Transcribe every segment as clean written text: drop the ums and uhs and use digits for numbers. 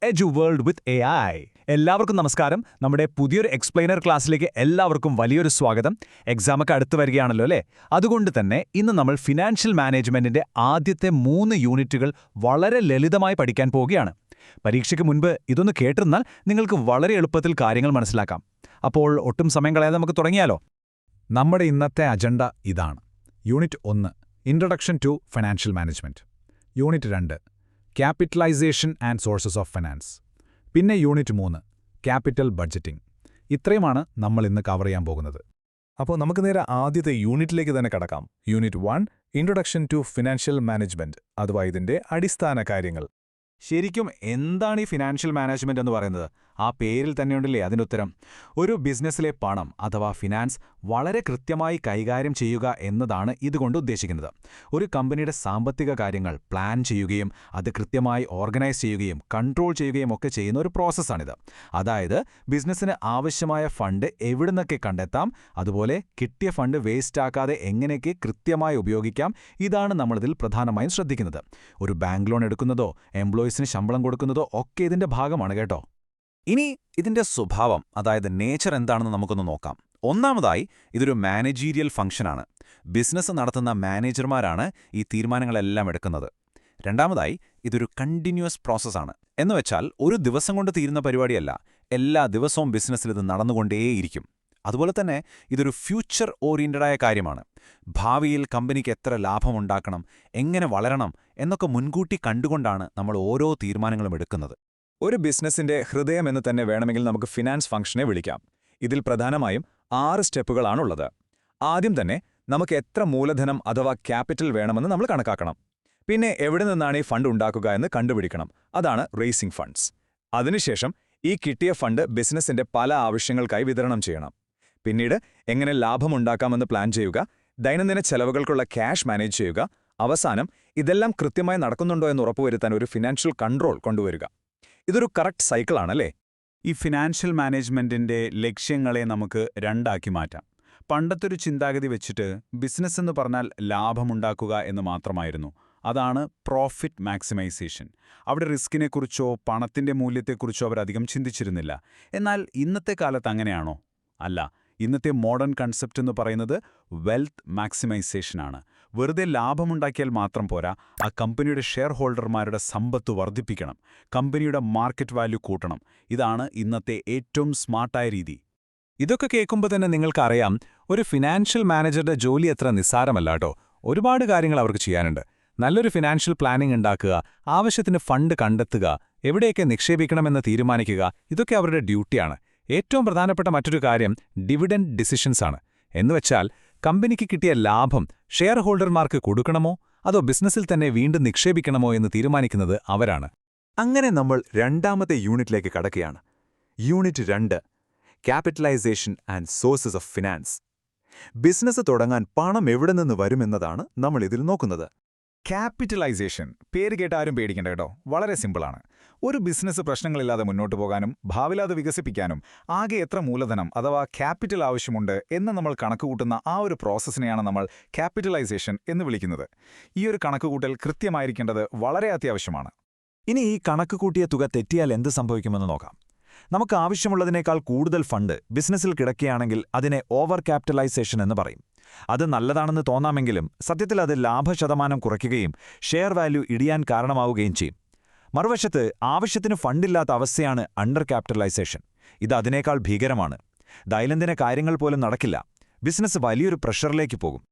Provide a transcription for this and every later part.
എജു world with AI. എല്ലാവർക്കും നമസ്കാരം. നമ്മുടെ പുതിയൊരു എക്സ്പ്ലെയിനർ ക്ലാസ്സിലേക്ക് എല്ലാവർക്കും വലിയൊരു സ്വാഗതം. എക്സാമൊക്കെ അടുത്ത് വരികയാണല്ലോ അല്ലേ? അതുകൊണ്ട് തന്നെ ഇന്ന് നമ്മൾ ഫിനാൻഷ്യൽ മാനേജ്മെന്റിന്റെ ആദ്യത്തെ 3 യൂണിറ്റുകൾ വളരെ ലളിതമായി പഠിക്കാൻ പോവുകയാണ്. പരീക്ഷയ്ക്ക് മുൻപ് ഇതൊന്ന് കേട്ടിരുന്നാൽ നിങ്ങൾക്ക് വളരെ എളുപ്പത്തിൽ കാര്യങ്ങൾ മനസ്സിലാക്കാം. അപ്പോൾ ഒട്ടും സമയം കളയാതെ നമുക്ക് തുടങ്ങിയാലോ? നമ്മുടെ ഇന്നത്തെ അജണ്ട ഇതാണ്. Unit 1 introduction to financial management. Unit 2 capitalization and sources of finance. പിന്നെ യൂണിറ്റ് 3 ക്യാപിറ്റൽ ബഡ്ജറ്റിംഗ്. ഇത്രയുമാണ് നമ്മൾ ഇന്ന് കവർ ചെയ്യാൻ പോകുന്നത്. അപ്പോൾ നമുക്ക് നേരെ ആദ്യത്തെ യൂണിറ്റിലേക്ക് തന്നെ കടക്കാം. Unit 1 introduction to financial management, അഥവാ ഇതിന്റെ അടിസ്ഥാന കാര്യങ്ങൾ. ശരിക്കും എന്താണ് ഈ ഫിനാൻഷ്യൽ മാനേജ്മെന്റ് എന്ന് പറയുന്നത്? ആ പേരിൽ തന്നെയുണ്ടല്ലേ അതിൻ്റെ ഉത്തരം. ഒരു ബിസിനസ്സിലെ പണം അഥവാ ഫിനാൻസ് വളരെ കൃത്യമായി കൈകാര്യം ചെയ്യുക എന്നതാണ് ഇതുകൊണ്ട് ഉദ്ദേശിക്കുന്നത്. ഒരു കമ്പനിയുടെ സാമ്പത്തിക കാര്യങ്ങൾ പ്ലാൻ ചെയ്യുകയും അത് കൃത്യമായി ഓർഗനൈസ് ചെയ്യുകയും കൺട്രോൾ ചെയ്യുകയും ഒക്കെ ചെയ്യുന്ന ഒരു പ്രോസസ്സാണിത്. അതായത് ബിസിനസ്സിന് ആവശ്യമായ ഫണ്ട് എവിടുന്നൊക്കെ കണ്ടെത്താം, അതുപോലെ കിട്ടിയ ഫണ്ട് വേസ്റ്റാക്കാതെ എങ്ങനെയൊക്കെ കൃത്യമായി ഉപയോഗിക്കാം, ഇതാണ് നമ്മളിതിൽ പ്രധാനമായും ശ്രദ്ധിക്കുന്നത്. ഒരു ബാങ്ക് ലോൺ എടുക്കുന്നതോ എംപ്ലോയീസിന് ശമ്പളം കൊടുക്കുന്നതോ ഒക്കെ ഇതിന്റെ ഭാഗമാണ് കേട്ടോ. ഇനി ഇതിന്റെ സ്വഭാവം, അതായത് നേച്ചർ എന്താണെന്ന് നമുക്കൊന്ന് നോക്കാം. ഒന്നാമതായി ഇതൊരു മാനേജീരിയൽ ഫംഗ്ഷനാണ്. ബിസിനസ് നടത്തുന്ന മാനേജർമാരാണ് ഈ തീരുമാനങ്ങളെല്ലാം എടുക്കുന്നത്. രണ്ടാമതായി ഇതൊരു കണ്ടിന്യൂസ് പ്രോസസ്സാണ്. എന്നുവെച്ചാൽ ഒരു ദിവസം കൊണ്ട് തീരുന്ന പരിപാടിയല്ല, എല്ലാ ദിവസവും ബിസിനസ്സിൽ ഇത് നടന്നുകൊണ്ടേയിരിക്കും. അതുപോലെ തന്നെ ഇതൊരു ഫ്യൂച്ചർ ഓറിയന്റഡായ കാര്യമാണ്. ഭാവിയിൽ കമ്പനിക്ക് എത്ര ലാഭമുണ്ടാക്കണം, എങ്ങനെ വളരണം എന്നൊക്കെ മുൻകൂട്ടി കണ്ടുകൊണ്ടാണ് നമ്മൾ ഓരോ തീരുമാനങ്ങളും എടുക്കുന്നത്. ഒരു ബിസിനസ്സിന്റെ ഹൃദയം എന്ന് തന്നെ വേണമെങ്കിൽ നമുക്ക് ഫിനാൻസ് ഫംഗ്ഷനെ വിളിക്കാം. ഇതിൽ പ്രധാനമായും 6 സ്റ്റെപ്പുകളാണുള്ളത്. ആദ്യം തന്നെ നമുക്ക് എത്ര മൂലധനം അഥവാ ക്യാപിറ്റൽ വേണമെന്ന് നമ്മൾ കണക്കാക്കണം. പിന്നെ എവിടെ നിന്നാണ് ഈ ഫണ്ട് ഉണ്ടാക്കുക എന്ന് കണ്ടുപിടിക്കണം. അതാണ് റേസിംഗ് ഫണ്ട്സ്. അതിനുശേഷം ഈ കിട്ടിയ ഫണ്ട് ബിസിനസ്സിന്റെ പല ആവശ്യങ്ങൾക്കായി വിതരണം ചെയ്യണം. പിന്നീട് എങ്ങനെ ലാഭമുണ്ടാക്കാമെന്ന് പ്ലാൻ ചെയ്യുക, ദൈനംദിന ചെലവുകൾക്കുള്ള ക്യാഷ് മാനേജ് ചെയ്യുക. അവസാനം ഇതെല്ലാം കൃത്യമായി നടക്കുന്നുണ്ടോ എന്ന് ഉറപ്പുവരുത്താൻ ഒരു ഫിനാൻഷ്യൽ കൺട്രോൾ കൊണ്ടുവരിക. ഇതൊരു കറക്റ്റ് സൈക്കിളാണല്ലേ? ഈ ഫിനാൻഷ്യൽ മാനേജ്മെന്റിന്റെ ലക്ഷ്യങ്ങളെ നമുക്ക് രണ്ടാക്കി മാറ്റാം. പണ്ടത്തൊരു ചിന്താഗതി വെച്ചിട്ട് ബിസിനസ് എന്ന് പറഞ്ഞാൽ ലാഭമുണ്ടാക്കുക എന്ന് മാത്രമായിരുന്നു. അതാണ് പ്രോഫിറ്റ് മാക്സിമൈസേഷൻ. അവിടെ റിസ്കിനെക്കുറിച്ചോ പണത്തിന്റെ മൂല്യത്തെക്കുറിച്ചോ അവരധികം ചിന്തിച്ചിരുന്നില്ല. എന്നാൽ ഇന്നത്തെ കാലത്ത് അങ്ങനെയാണോ? അല്ല. ഇന്നത്തെ മോഡേൺ കൺസെപ്റ്റ് എന്ന് പറയുന്നത് വെൽത്ത് മാക്സിമൈസേഷനാണ്. വെറുതെ ലാഭമുണ്ടാക്കിയാൽ മാത്രം പോരാ, ആ കമ്പനിയുടെ ഷെയർ ഹോൾഡർമാരുടെ സമ്പത്ത് വർദ്ധിപ്പിക്കണം, കമ്പനിയുടെ മാർക്കറ്റ് വാല്യൂ കൂട്ടണം. ഇതാണ് ഇന്നത്തെ ഏറ്റവും സ്മാർട്ടായ രീതി. ഇതൊക്കെ കേൾക്കുമ്പോൾ തന്നെ നിങ്ങൾക്കറിയാം, ഒരു ഫിനാൻഷ്യൽ മാനേജറുടെ ജോലി എത്ര നിസ്സാരമല്ല കേട്ടോ. ഒരുപാട് കാര്യങ്ങൾ അവർക്ക് ചെയ്യാനുണ്ട്. നല്ലൊരു ഫിനാൻഷ്യൽ പ്ലാനിംഗ് ഉണ്ടാക്കുക, ആവശ്യത്തിന് ഫണ്ട് കണ്ടെത്തുക, എവിടെയൊക്കെ നിക്ഷേപിക്കണമെന്ന് തീരുമാനിക്കുക, ഇതൊക്കെ അവരുടെ ഡ്യൂട്ടിയാണ്. ഏറ്റവും പ്രധാനപ്പെട്ട മറ്റൊരു കാര്യം ഡിവിഡൻഡ് ഡിസിഷൻസ് ആണ്. എന്നുവെച്ചാൽ കമ്പനിക്ക് കിട്ടിയ ലാഭം ഷെയർ ഹോൾഡർമാർക്ക് കൊടുക്കണമോ അതോ ബിസിനസ്സിൽ തന്നെ വീണ്ടും നിക്ഷേപിക്കണമോ എന്ന് തീരുമാനിക്കുന്നത് അവരാണ്. അങ്ങനെ നമ്മൾ രണ്ടാമത്തെ യൂണിറ്റിലേക്ക് കടക്കുകയാണ്. Unit 2 capitalization and sources of finance. Business തുടങ്ങാൻ പണം എവിടെ നിന്ന് വരുമെന്നതാണ് നമ്മൾ ഇതിൽ നോക്കുന്നത്. ക്യാപിറ്റലൈസേഷൻ പേര് കേട്ട ആരും പേടിക്കേണ്ട കേട്ടോ. വളരെ സിമ്പിളാണ്. ഒരു ബിസിനസ് പ്രശ്നങ്ങളില്ലാതെ മുന്നോട്ട് പോകാനും ഭാവിയില്ലാതെ വികസിപ്പിക്കാനും ആകെ എത്ര മൂലധനം അഥവാ ക്യാപിറ്റൽ ആവശ്യമുണ്ട് എന്ന് നമ്മൾ കണക്കുകൂട്ടുന്ന ആ ഒരു പ്രോസസ്സിനെയാണ് നമ്മൾ ക്യാപിറ്റലൈസേഷൻ എന്ന് വിളിക്കുന്നത്. ഈ ഒരു കണക്കുകൂട്ടൽ കൃത്യമായിരിക്കേണ്ടത് വളരെ അത്യാവശ്യമാണ്. ഇനി ഈ കണക്ക് കൂട്ടിയ തുക തെറ്റിയാൽ എന്ത് സംഭവിക്കുമെന്ന് നോക്കാം. നമുക്ക് ആവശ്യമുള്ളതിനേക്കാൾ കൂടുതൽ ഫണ്ട് ബിസിനസ്സിൽ കിടക്കുകയാണെങ്കിൽ അതിനെ ഓവർ ക്യാപിറ്റലൈസേഷൻ എന്ന് പറയും. അത് നല്ലതാണെന്ന് തോന്നാമെങ്കിലും സത്യത്തിൽ അത് ലാഭശതമാനം കുറയ്ക്കുകയും ഷെയർ വാല്യൂ ഇടിയാൻ കാരണമാവുകയും ചെയ്യും. മറുവശത്ത് ആവശ്യത്തിന് ഫണ്ടില്ലാത്ത അവസ്ഥയാണ് അണ്ടർ ക്യാപിറ്റലൈസേഷൻ. ഇത് അതിനേക്കാൾ ഭീകരമാണ്. ദൈനംദിന കാര്യങ്ങൾ പോലും നടക്കില്ല. ബിസിനസ് വലിയൊരു പ്രഷറിലേക്ക് പോകും.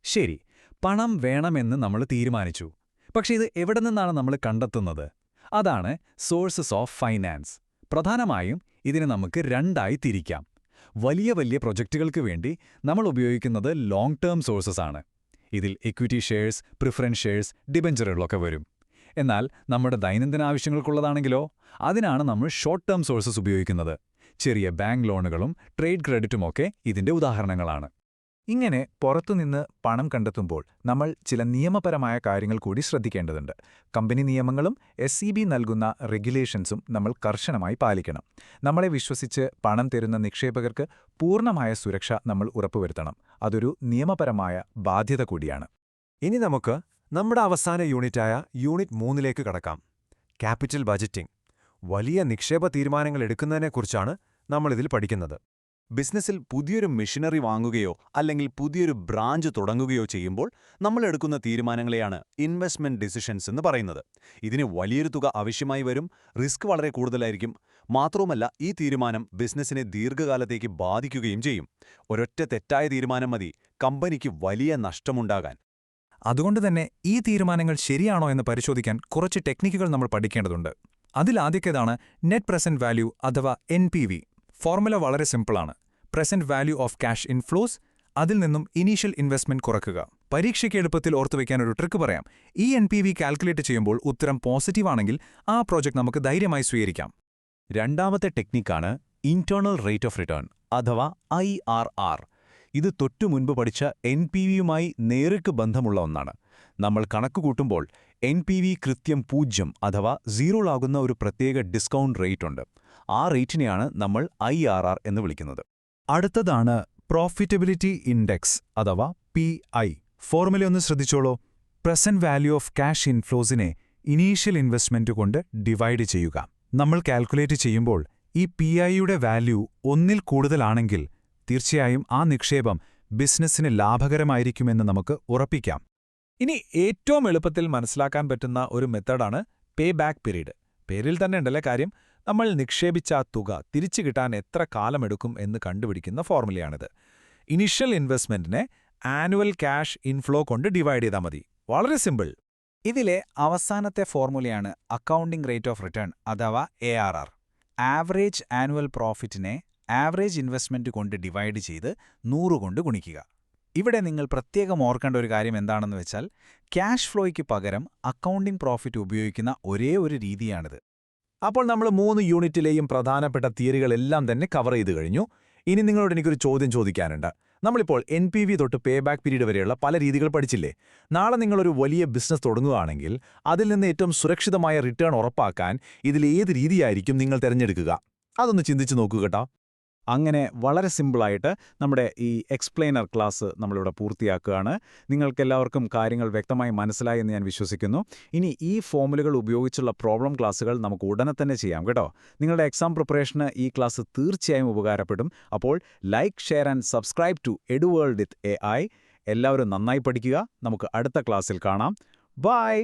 ശരി, പണം വേണമെന്ന് നമ്മൾ തീരുമാനിച്ചു. പക്ഷേ ഇത് എവിടെ നിന്നാണ് നമ്മൾ കണ്ടെത്തുന്നത്? അതാണ് സോഴ്സസ് ഓഫ് ഫൈനാൻസ്. പ്രധാനമായും ഇതിനെ നമുക്ക് രണ്ടായി തിരിക്കാം. വലിയ വലിയ പ്രൊജക്റ്റുകൾക്ക് വേണ്ടി നമ്മൾ ഉപയോഗിക്കുന്നത് ലോങ് ടേം സോഴ്സസ് ആണ്. ഇതിൽ ഇക്വിറ്റി ഷെയർസ്, പ്രിഫറൻസ് ഷെയർസ്, ഡിബഞ്ചറുകളൊക്കെ വരും. എന്നാൽ നമ്മുടെ ദൈനംദിന ആവശ്യങ്ങൾക്കുള്ളതാണെങ്കിലോ അതിനാണ് നമ്മൾ ഷോർട്ട് ടേം സോഴ്സസ് ഉപയോഗിക്കുന്നത്. ചെറിയ ബാങ്ക് ലോണുകളും ട്രേഡ് ക്രെഡിറ്റുമൊക്കെ ഇതിന്റെ ഉദാഹരണങ്ങളാണ്. ഇങ്ങനെ പുറത്തുനിന്ന് പണം കണ്ടെത്തുമ്പോൾ നമ്മൾ ചില നിയമപരമായ കാര്യങ്ങൾ കൂടി ശ്രദ്ധിക്കേണ്ടതുണ്ട്. കമ്പനി നിയമങ്ങളും SEB നൽകുന്ന റെഗുലേഷൻസും നമ്മൾ കർശനമായി പാലിക്കണം. നമ്മളെ വിശ്വസിച്ച് പണം തരുന്ന നിക്ഷേപകർക്ക് പൂർണ്ണമായ സുരക്ഷ നമ്മൾ ഉറപ്പുവരുത്തണം. അതൊരു നിയമപരമായ ബാധ്യത കൂടിയാണ്. ഇനി നമുക്ക് നമ്മുടെ അവസാന യൂണിറ്റായ യൂണിറ്റ് 3ലേക്ക് കടക്കാം. Capital budgeting. വലിയ നിക്ഷേപ തീരുമാനങ്ങൾ എടുക്കുന്നതിനെക്കുറിച്ചാണ് നമ്മളിതിൽ പഠിക്കുന്നത്. ബിസിനസ്സിൽ പുതിയൊരു മെഷീനറി വാങ്ങുകയോ അല്ലെങ്കിൽ പുതിയൊരു ബ്രാഞ്ച് തുടങ്ങുകയോ ചെയ്യുമ്പോൾ നമ്മൾ എടുക്കുന്ന തീരുമാനങ്ങളെയാണ് ഇൻവെസ്റ്റ്മെന്റ് ഡിസിഷൻസ് എന്ന് പറയുന്നത്. ഇതിന് വലിയൊരു തുക ആവശ്യമായി വരും, റിസ്ക് വളരെ കൂടുതലായിരിക്കും. മാത്രവുമല്ല, ഈ തീരുമാനം ബിസിനസ്സിനെ ദീർഘകാലത്തേക്ക് ബാധിക്കുകയും ചെയ്യും. ഒരൊറ്റ തെറ്റായ തീരുമാനം മതി കമ്പനിക്ക് വലിയ നഷ്ടമുണ്ടാകാൻ. അതുകൊണ്ട് തന്നെ ഈ തീരുമാനങ്ങൾ ശരിയാണോ എന്ന് പരിശോധിക്കാൻ കുറച്ച് ടെക്നിക്കുകൾ നമ്മൾ പഠിക്കേണ്ടതുണ്ട്. അതിലാദ്യത്തേതാണ് നെറ്റ് പ്രസന്റ് വാല്യൂ അഥവാ NPV. ഫോർമുല വളരെ സിമ്പിളാണ്. Present value of cash inflows, അതിൽ നിന്നും ഇനീഷ്യൽ ഇൻവെസ്റ്റ്മെന്റ് കുറയ്ക്കുക. പരീക്ഷയ്ക്ക് എളുപ്പത്തിൽ ഓർത്തുവയ്ക്കാൻ ഒരു ട്രിക്ക് പറയാം. ഈ NPV കാൽക്കുലേറ്റ് ചെയ്യുമ്പോൾ ഉത്തരം പോസിറ്റീവ് ആണെങ്കിൽ ആ പ്രോജക്റ്റ് നമുക്ക് ധൈര്യമായി സ്വീകരിക്കാം. രണ്ടാമത്തെ ടെക്നിക്കാണ് ഇന്റേണൽ റേറ്റ് ഓഫ് റിട്ടേൺ അഥവാ IRR. ഇത് തൊട്ടുമുൻപ് പഠിച്ച NPVയുമായി നേരിട്ട് ബന്ധമുള്ള ഒന്നാണ്. നമ്മൾ കണക്കുകൂട്ടുമ്പോൾ NPV കൃത്യം 0 അഥവാ 0 ആകുന്ന ഒരു പ്രത്യേക ഡിസ്കൗണ്ട് റേറ്റ് ഉണ്ട്. ആ റേറ്റിനെയാണ് നമ്മൾ IRR എന്ന് വിളിക്കുന്നത്. അടുത്തതാണ് പ്രോഫിറ്റബിലിറ്റി ഇൻഡെക്സ് അഥവാ PI. ഫോർമുല ഒന്ന് ശ്രദ്ധിച്ചോളൂ. പ്രസന്റ് വാല്യൂ ഓഫ് ക്യാഷ് ഇൻഫ്ലോസിനെ ഇനീഷ്യൽ ഇൻവെസ്റ്റ്മെന്റ് കൊണ്ട് ഡിവൈഡ് ചെയ്യുക. നമ്മൾ കാൽക്കുലേറ്റ് ചെയ്യുമ്പോൾ ഈ PIയുടെ വാല്യൂ 1-ൽ കൂടുതലാണെങ്കിൽ തീർച്ചയായും ആ നിക്ഷേപം ബിസിനസ്സിന് ലാഭകരമായിരിക്കുമെന്ന് നമുക്ക് ഉറപ്പിക്കാം. ഇനി ഏറ്റവും എളുപ്പത്തിൽ മനസ്സിലാക്കാൻ പറ്റുന്ന ഒരു മെത്തഡാണ് പേ ബാക്ക് പീരീഡ്. പേരിൽ തന്നെ ഉണ്ടല്ലേ കാര്യം. നമ്മൾ നിക്ഷേപിച്ച ആ തുക തിരിച്ചു കിട്ടാൻ എത്ര കാലമെടുക്കും എന്ന് കണ്ടുപിടിക്കുന്ന ഫോർമുലയാണിത്. ഇനിഷ്യൽ ഇൻവെസ്റ്റ്മെന്റിനെ ആനുവൽ ക്യാഷ് ഇൻഫ്ലോ കൊണ്ട് ഡിവൈഡ് ചെയ്താൽ മതി. വളരെ സിമ്പിൾ. ഇതിലെ അവസാനത്തെ ഫോർമുലയാണ് അക്കൗണ്ടിംഗ് റേറ്റ് ഓഫ് റിട്ടേൺ അഥവാ ARR. ആവറേജ് ആനുവൽ പ്രോഫിറ്റിനെ ആവറേജ് ഇൻവെസ്റ്റ്മെന്റ് കൊണ്ട് ഡിവൈഡ് ചെയ്ത് 100 കൊണ്ട് ഗുണിക്കുക. ഇവിടെ നിങ്ങൾ പ്രത്യേകം ഓർക്കേണ്ട ഒരു കാര്യം എന്താണെന്ന് വെച്ചാൽ, ക്യാഷ് ഫ്ലോയ്ക്ക് പകരം അക്കൗണ്ടിംഗ് പ്രോഫിറ്റ് ഉപയോഗിക്കുന്ന ഒരേ ഒരു രീതിയാണിത്. അപ്പോൾ നമ്മൾ 3 യൂണിറ്റിലെയും പ്രധാനപ്പെട്ട തിയറികളെല്ലാം തന്നെ കവർ ചെയ്തു കഴിഞ്ഞു. ഇനി നിങ്ങളോട് എനിക്കൊരു ചോദ്യം ചോദിക്കാനുണ്ട്. നമ്മളിപ്പോൾ NPV തൊട്ട് പേ ബാക്ക് പീരീഡ് വരെയുള്ള പല രീതികൾ പഠിച്ചില്ലേ? നാളെ നിങ്ങളൊരു വലിയ ബിസിനസ് തുടങ്ങുകയാണെങ്കിൽ അതിൽ നിന്ന് ഏറ്റവും സുരക്ഷിതമായ റിട്ടേൺ ഉറപ്പാക്കാൻ ഇതിലേത് രീതിയായിരിക്കും നിങ്ങൾ തിരഞ്ഞെടുക്കുക? അതൊന്ന് ചിന്തിച്ചു നോക്കൂ കേട്ടോ. അങ്ങനെ വളരെ സിമ്പിളായിട്ട് നമ്മുടെ ഈ എക്സ്പ്ലെയിനർ ക്ലാസ് നമ്മളിവിടെ പൂർത്തിയാക്കുകയാണ്. നിങ്ങൾക്കെല്ലാവർക്കും കാര്യങ്ങൾ വ്യക്തമായി മനസ്സിലായി എന്ന് ഞാൻ വിശ്വസിക്കുന്നു. ഇനി ഈ ഫോമുലുകൾ ഉപയോഗിച്ചുള്ള പ്രോബ്ലം ക്ലാസ്സുകൾ നമുക്ക് ഉടനെ തന്നെ ചെയ്യാം കേട്ടോ. നിങ്ങളുടെ എക്സാം പ്രിപ്പറേഷന് ഈ ക്ലാസ് തീർച്ചയായും ഉപകാരപ്പെടും. അപ്പോൾ like, share and subscribe to EduWorld with AI. എല്ലാവരും നന്നായി പഠിക്കുക. നമുക്ക് അടുത്ത ക്ലാസ്സിൽ കാണാം. ബൈ.